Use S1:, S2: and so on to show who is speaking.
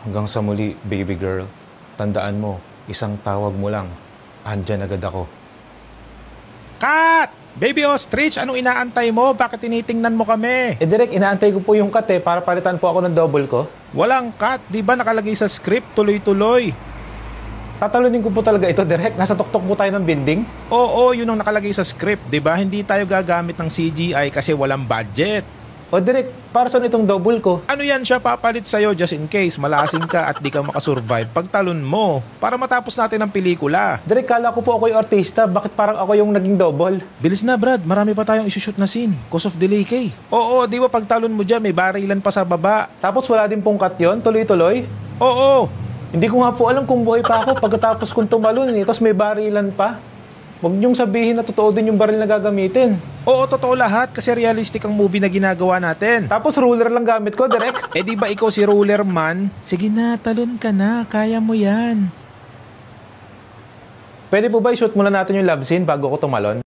S1: Hanggang sa muli, baby girl. Tandaan mo, isang tawag mo lang, andyan agad ako.
S2: Kat! Baby Ostrich, anong inaantay mo? Bakit tinitingnan mo kami?
S1: Direk, inaantay ko po yung cut para palitan po ako ng double ko.
S2: Walang cut, di ba nakalagay sa script tuloy-tuloy?
S1: Tatalunin ko po talaga ito, Direk. Nasa tuktok po tayo ng building.
S2: Oo, yun ang nakalagay sa script, di ba? Hindi tayo gagamit ng CGI kasi walang budget.
S1: Direk, para saan itong double ko?
S2: Ano yan siya papalit sa'yo just in case malasing ka at di ka makasurvive pag talon mo para matapos natin ang pelikula.
S1: Direk, kala ko po ako yung artista. Bakit parang ako yung naging double?
S2: Bilis na, Brad. Marami pa tayong isushoot na scene. Cause of delay kay. Oo, di ba pag talon mo dyan may barilan pa sa baba.
S1: Tapos wala din pong cut yun? Tuloy-tuloy?
S2: Oo.
S1: Hindi ko nga po alam kung buhay pa ako pagkatapos kong tumalon tapos may barilan pa. Huwag niyong sabihin na totoo din yung baril na gagamitin.
S2: Oo, totoo lahat kasi realistic ang movie na ginagawa natin.
S1: Tapos ruler lang gamit ko, Direk.
S2: Di ba ikaw si ruler man? Sige na, talon ka na. Kaya mo yan.
S1: Pwede po ba i-shoot muna natin yung love scene bago ko tumalon?